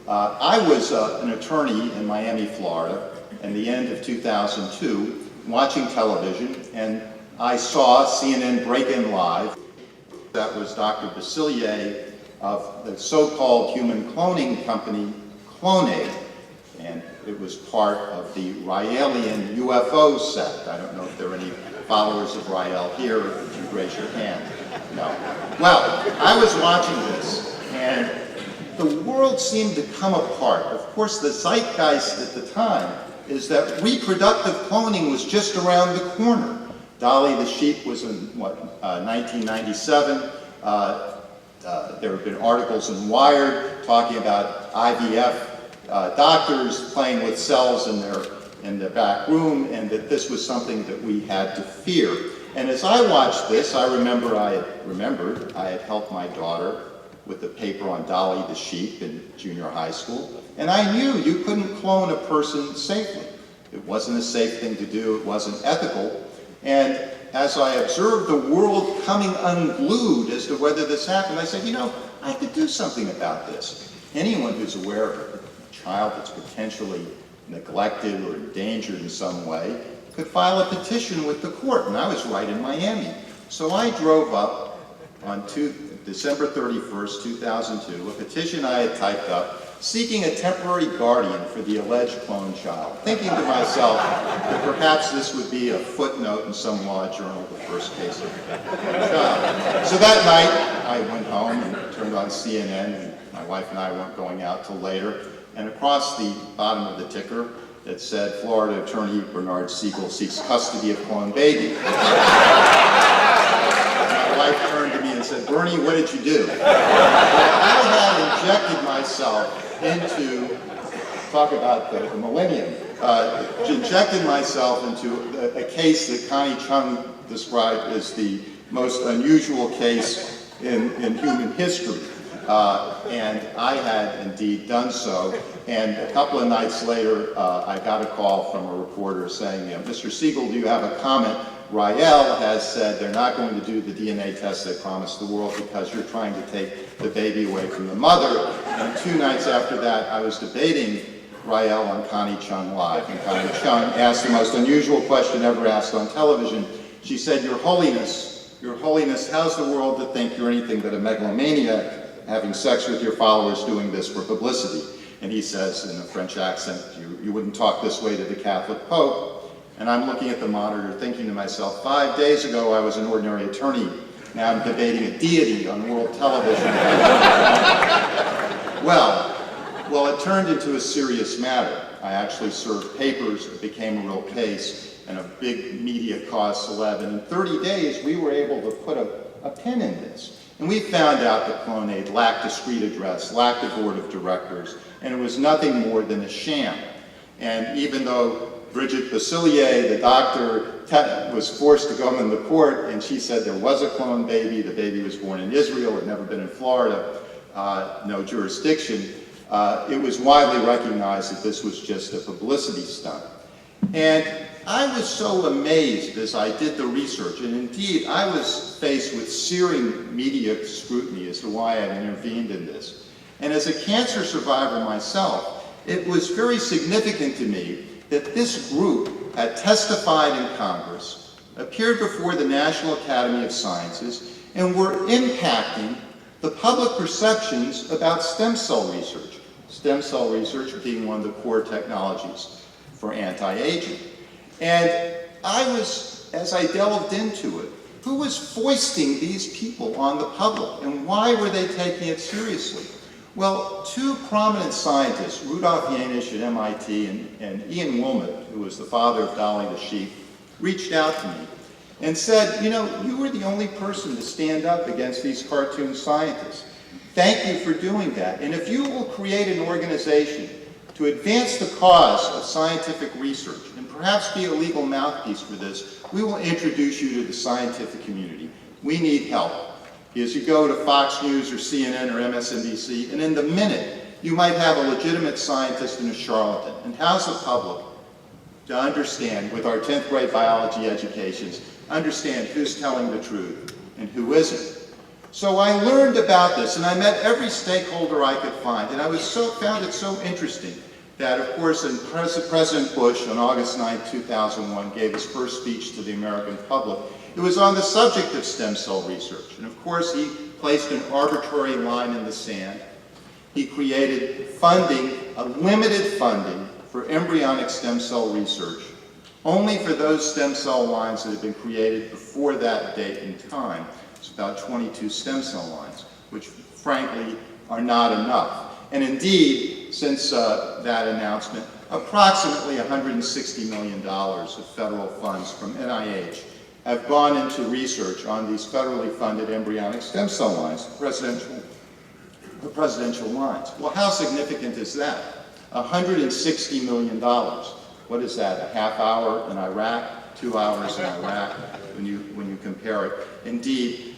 I was an attorney in Miami, Florida, in the end of 2002, watching television, and I saw CNN break in live. That was Dr. Basilier of the so-called human cloning company, Clonaid, and it was part of the Raelian UFO sect. I don't know if there are any followers of Rael here. If you raise your hand. No. Well, I was watching this, and the world seemed to come apart. Of course, the zeitgeist at the time is that reproductive cloning was just around the corner. Dolly the sheep was in, 1997. There have been articles in Wired talking about IVF doctors playing with cells in their back room, and that this was something that we had to fear. And as I watched this, I remembered I had helped my daughter with the paper on Dolly the sheep in junior high school, and I knew you couldn't clone a person safely. It wasn't a safe thing to do, it wasn't ethical, and as I observed the world coming unglued as to whether this happened, I said, you know, I could do something about this. Anyone who's aware of a child that's potentially neglected or endangered in some way could file a petition with the court, and I was right in Miami. So I drove up on December 31st, 2002, a petition I had typed up seeking a temporary guardian for the alleged clone child, thinking to myself that perhaps this would be a footnote in some law journal, the first case of a child. So that night, I went home and turned on CNN, and my wife and I weren't going out till later, and across the bottom of the ticker, it said, Florida Attorney Bernard Siegel seeks custody of clone baby. My wife turned to me and said, Bernie, what did you do? Well, I had injected myself into, talk about the millennium, injected myself into a case that Connie Chung described as the most unusual case in human history. And I had indeed done so, and a couple of nights later I got a call from a reporter saying, Mr. Siegel, do you have a comment? Rael has said they're not going to do the DNA test they promised the world because you're trying to take the baby away from the mother. And 2 nights after that, I was debating Rael on Connie Chung Live, and Connie Chung asked the most unusual question ever asked on television. She said, Your Holiness, how's the world to think you're anything but a megalomaniac having sex with your followers doing this for publicity? And he says in a French accent, you wouldn't talk this way to the Catholic Pope. And I'm looking at the monitor thinking to myself, 5 days ago I was an ordinary attorney, now I'm debating a deity on world television. Well, it turned into a serious matter. I actually served papers, it became a real case, and a big media cause celeb. And in 30 days we were able to put a pin in this. And we found out that Clonaid lacked a street address, lacked a board of directors, and it was nothing more than a sham. And even though Bridget Basilier, the doctor, was forced to go in the court, and she said there was a clone baby, the baby was born in Israel, had never been in Florida, no jurisdiction, it was widely recognized that this was just a publicity stunt. And I was so amazed as I did the research, and indeed I was faced with searing media scrutiny as to why I had intervened in this. And as a cancer survivor myself, it was very significant to me that this group had testified in Congress, appeared before the National Academy of Sciences, and were impacting the public perceptions about stem cell research. Stem cell research being one of the core technologies for anti-aging. And I was, as I delved into it, who was foisting these people on the public, and why were they taking it seriously? Well, 2 prominent scientists, Rudolf Janisch at MIT and Ian Wilmot, who was the father of Dolly the sheep, reached out to me and said, you know, you were the only person to stand up against these cartoon scientists. Thank you for doing that. And if you will create an organization to advance the cause of scientific research and perhaps be a legal mouthpiece for this, we will introduce you to the scientific community. We need help. As you go to Fox News or CNN or MSNBC, and in the minute, you might have a legitimate scientist and a charlatan. And how's the public to understand, with our 10th grade biology educations, understand who's telling the truth and who isn't? So I learned about this, and I met every stakeholder I could find, and I found it so interesting that, of course, President Bush on August 9, 2001 gave his first speech to the American public. It was on the subject of stem cell research, and of course he placed an arbitrary line in the sand. He created funding, a limited funding for embryonic stem cell research, only for those stem cell lines that had been created before that date in time. It's about 22 stem cell lines, which frankly are not enough. And indeed, since that announcement, approximately $160 million of federal funds from NIH have gone into research on these federally funded embryonic stem cell lines, the presidential lines. Well, how significant is that? $160 million. What is that, a half hour in Iraq, 2 hours in Iraq, when you compare it? Indeed,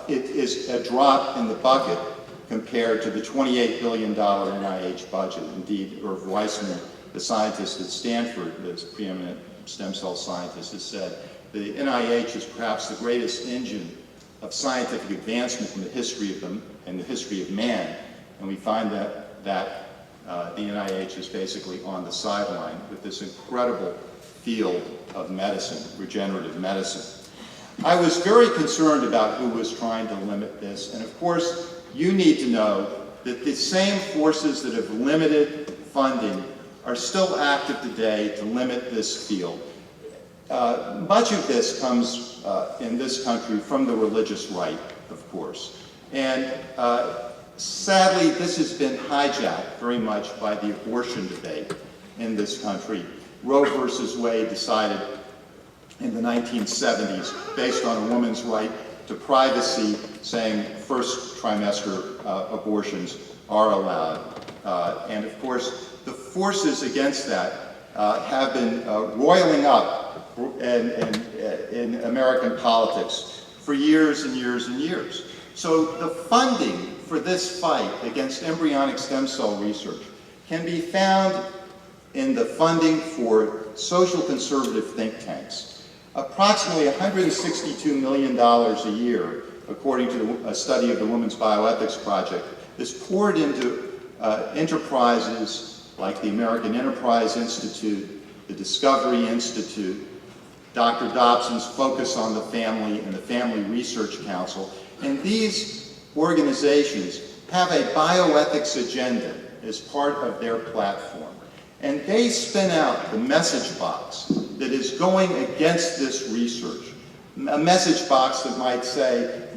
it is a drop in the bucket compared to the $28 billion NIH budget. Indeed, Irv Weissman, the scientist at Stanford, the preeminent stem cell scientist, has said the NIH is perhaps the greatest engine of scientific advancement in the history of them and the history of man. And we find that the NIH is basically on the sideline with this incredible field of medicine, regenerative medicine. I was very concerned about who was trying to limit this, and of course, you need to know that the same forces that have limited funding are still active today to limit this field. Much of this comes in this country from the religious right, of course. And sadly, this has been hijacked very much by the abortion debate in this country. Roe versus Wade decided in the 1970s, based on a woman's right to privacy, saying first trimester abortions are allowed. And of course, the forces against that have been roiling up in American politics for years and years and years. So the funding for this fight against embryonic stem cell research can be found in the funding for social conservative think tanks. Approximately $162 million a year, according to a study of the Women's Bioethics Project, is poured into enterprises like the American Enterprise Institute, the Discovery Institute, Dr. Dobson's Focus on the Family, and the Family Research Council. And these organizations have a bioethics agenda as part of their platform. And they spin out the message box that is going against this research. A message box that might say,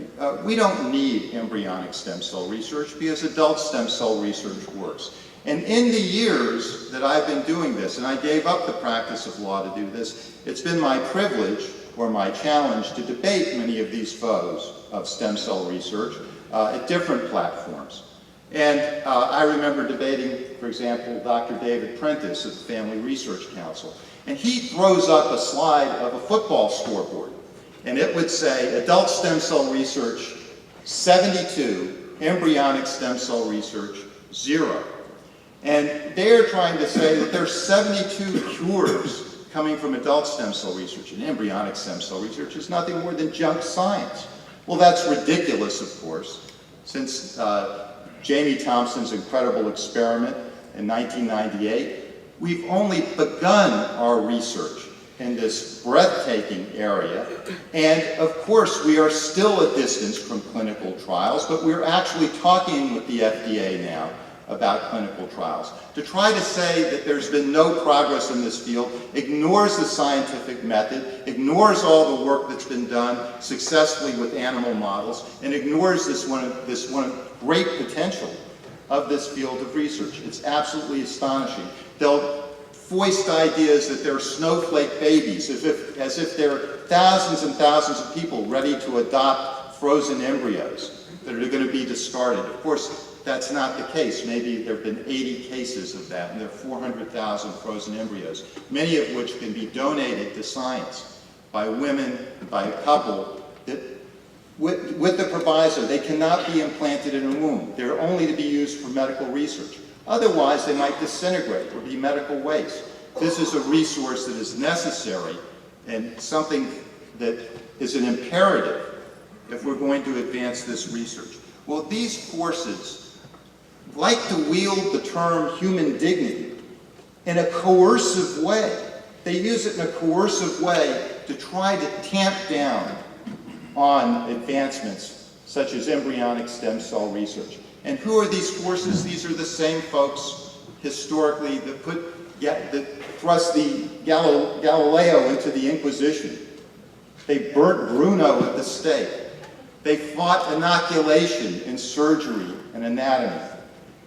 we don't need embryonic stem cell research because adult stem cell research works. And in the years that I've been doing this, and I gave up the practice of law to do this, it's been my privilege or my challenge to debate many of these foes of stem cell research at different platforms. And I remember debating, for example, Dr. David Prentice of the Family Research Council. And he throws up a slide of a football scoreboard. And it would say, adult stem cell research, 72, embryonic stem cell research, 0. And they're trying to say that there's 72 cures coming from adult stem cell research, and embryonic stem cell research is nothing more than junk science. Well, that's ridiculous, of course, since Jamie Thompson's incredible experiment in 1998, we've only begun our research in this breathtaking area, and of course we are still a distance from clinical trials, but we're actually talking with the FDA now about clinical trials. To try to say that there's been no progress in this field ignores the scientific method, ignores all the work that's been done successfully with animal models, and ignores this one great potential of this field of research. It's absolutely astonishing. They'll foist ideas that they're snowflake babies, as if there are thousands and thousands of people ready to adopt frozen embryos that are going to be discarded. Of course, that's not the case. Maybe there have been 80 cases of that, and there are 400,000 frozen embryos, many of which can be donated to science by women, by a couple, that, with the proviso, they cannot be implanted in a womb. They're only to be used for medical research. Otherwise, they might disintegrate or be medical waste. This is a resource that is necessary and something that is an imperative if we're going to advance this research? Well, these forces like to wield the term human dignity in a coercive way. They use it in a coercive way to try to tamp down on advancements such as embryonic stem cell research. And who are these forces? These are the same folks historically that thrust the Galileo into the Inquisition. They burnt Bruno at the stake. They fought inoculation in surgery and anatomy.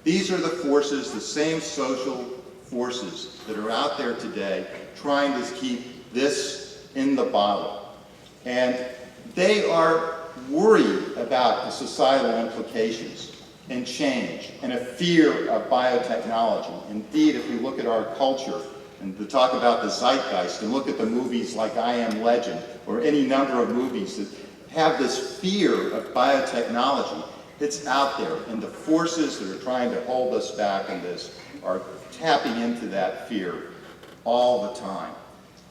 These are the forces, the same social forces that are out there today trying to keep this in the bottle. And they are worried about the societal implications and change and a fear of biotechnology. Indeed, if we look at our culture and to talk about the zeitgeist and look at the movies like I Am Legend or any number of movies that have this fear of biotechnology, it's out there. And the forces that are trying to hold us back in this are tapping into that fear all the time.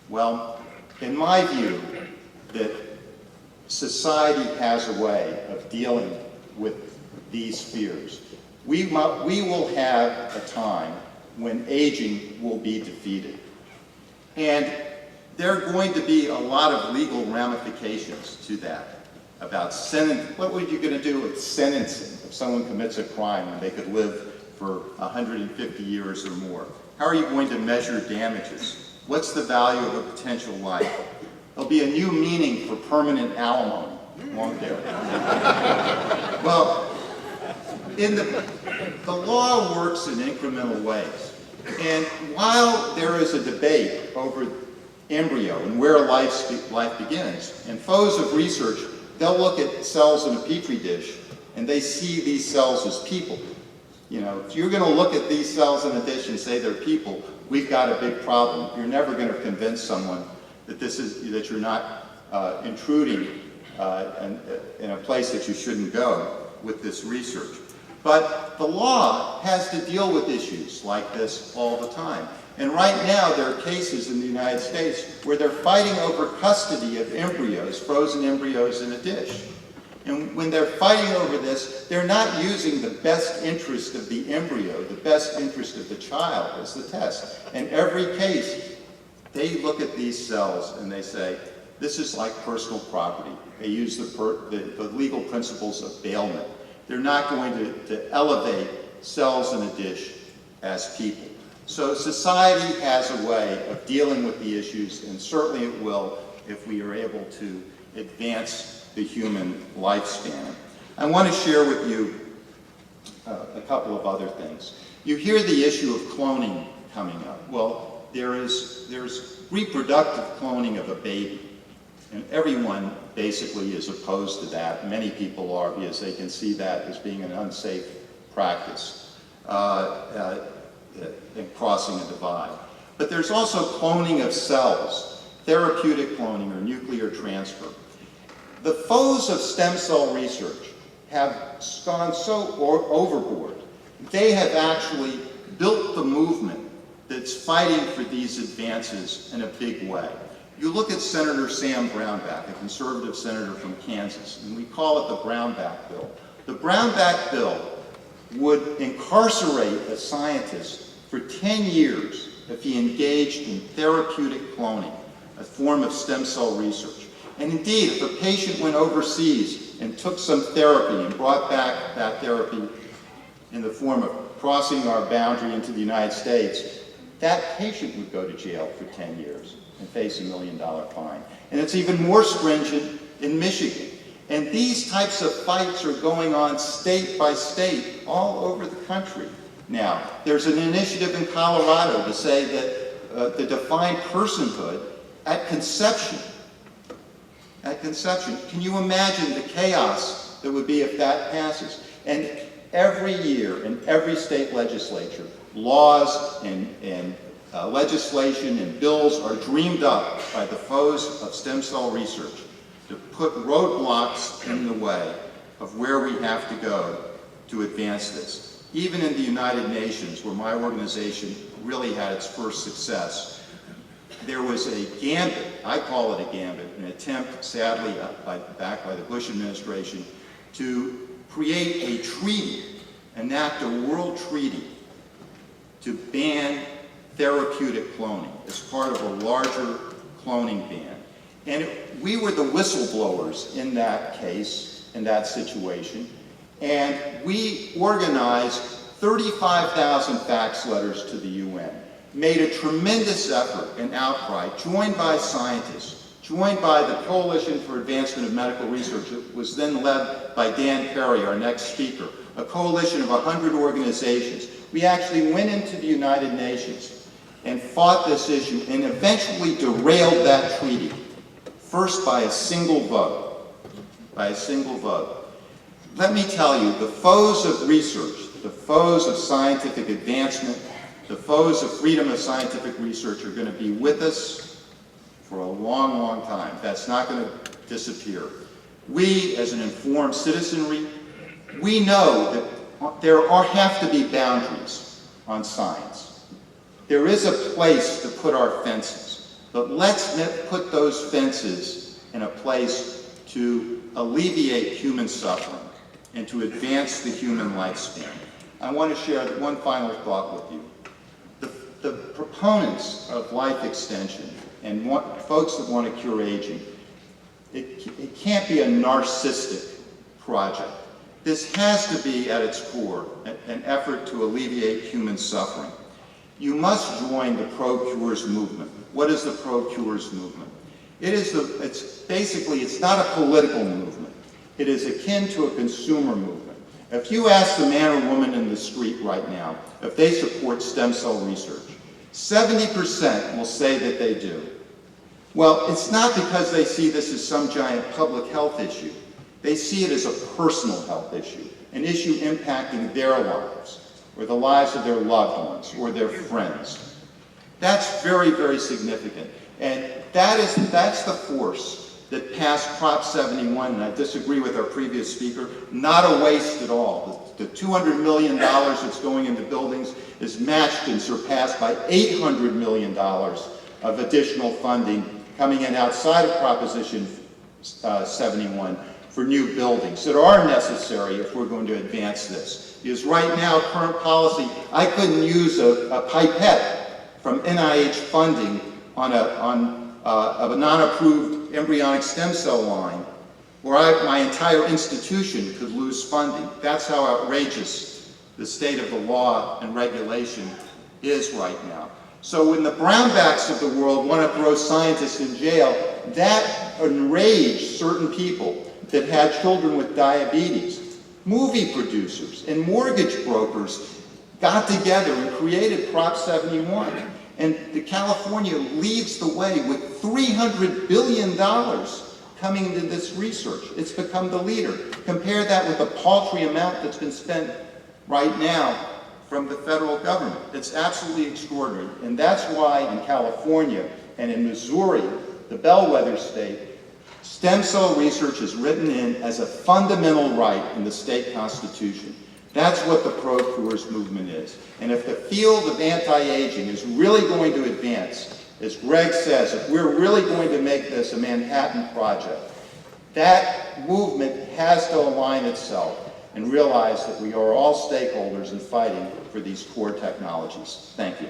Well, in my view, that society has a way of dealing with these fears. We will have a time when aging will be defeated. And there are going to be a lot of legal ramifications to that about what are you going to do with sentencing if someone commits a crime when they could live for 150 years or more? How are you going to measure damages? What's the value of a potential life? There'll be a new meaning for permanent alimony, won't there? Well, the law works in incremental ways. And while there is a debate over embryo and where life begins, and foes of research, they'll look at cells in a petri dish and they see these cells as people. You know, if you're going to look at these cells in a dish and say they're people, we've got a big problem. You're never going to convince someone that that you're not intruding in a place that you shouldn't go with this research. But the law has to deal with issues like this all the time. And right now there are cases in the United States where they're fighting over custody of embryos, frozen embryos in a dish. And when they're fighting over this, they're not using the best interest of the embryo, the best interest of the child as the test. In every case, they look at these cells and they say, this is like personal property. They use the legal principles of bailment. They're not going to elevate cells in a dish as people. So society has a way of dealing with the issues, and certainly it will if we are able to advance the human lifespan. I want to share with you a couple of other things. You hear the issue of cloning coming up. Well, there's reproductive cloning of a baby. And everyone basically is opposed to that. Many people are, because they can see that as being an unsafe practice in crossing a divide. But there's also cloning of cells, therapeutic cloning or nuclear transfer. The foes of stem cell research have gone so overboard. They have actually built the movement that's fighting for these advances in a big way. You look at Senator Sam Brownback, a conservative senator from Kansas, and we call it the Brownback Bill. The Brownback Bill would incarcerate a scientist for 10 years if he engaged in therapeutic cloning, a form of stem cell research. And indeed, if a patient went overseas and took some therapy and brought back that therapy in the form of crossing our boundary into the United States, that patient would go to jail for 10 years and face $1 million fine. And it's even more stringent in Michigan. And these types of fights are going on state by state all over the country now. There's an initiative in Colorado to say that to define personhood at conception. At conception. Can you imagine the chaos that would be if that passes? And every year in every state legislature, laws and legislation and bills are dreamed up by the foes of stem cell research to put roadblocks in the way of where we have to go to advance this. Even in the United Nations, where my organization really had its first success, there was a gambit, I call it a gambit, an attempt, sadly, backed by the Bush administration, to create a treaty, enact a world treaty to ban therapeutic cloning as part of a larger cloning ban. And we were the whistleblowers in that case, in that situation, and we organized 35,000 fax letters to the UN, made a tremendous effort and outcry, joined by scientists, joined by the Coalition for Advancement of Medical Research. It was then led by Dan Perry, our next speaker, a coalition of 100 organizations. We actually went into the United Nations and fought this issue and eventually derailed that treaty, first by a single vote, Let me tell you, the foes of research, the foes of scientific advancement, the foes of freedom of scientific research are going to be with us for a long, long time. That's not going to disappear. We, as an informed citizenry, we know that there have to be boundaries on science. There is a place to put our fences, but let's put those fences in a place to alleviate human suffering and to advance the human lifespan. I want to share one final thought with you. The proponents of life extension and folks that want to cure aging, it can't be a narcissistic project. This has to be, at its core, an effort to alleviate human suffering. You must join the pro-cures movement. What is the pro-cures movement? It's not a political movement. It is akin to a consumer movement. If you ask the man or woman in the street right now if they support stem cell research, 70% will say that they do. Well, it's not because they see this as some giant public health issue. They see it as a personal health issue, an issue impacting their lives, or the lives of their loved ones, or their friends. That's very, very significant. And that's the force that passed Prop 71, and I disagree with our previous speaker, not a waste at all. The $200 million that's going into buildings is matched and surpassed by $800 million of additional funding coming in outside of Proposition 71 for new buildings that are necessary if we're going to advance this. Because right now, current policy, I couldn't use a pipette from NIH funding on a non-approved embryonic stem cell line, or my entire institution could lose funding. That's how outrageous the state of the law and regulation is right now. So when the brownbacks of the world want to throw scientists in jail, that enraged certain people that had children with diabetes. Movie producers and mortgage brokers got together and created Prop 71. And California leads the way with $300 billion coming into this research. It's become the leader. Compare that with the paltry amount that's been spent right now from the federal government. It's absolutely extraordinary. And that's why in California and in Missouri, the bellwether state, stem cell research is written in as a fundamental right in the state constitution. That's what the pro-cures movement is. And if the field of anti-aging is really going to advance, as Greg says, if we're really going to make this a Manhattan project, that movement has to align itself and realize that we are all stakeholders in fighting for these core technologies. Thank you.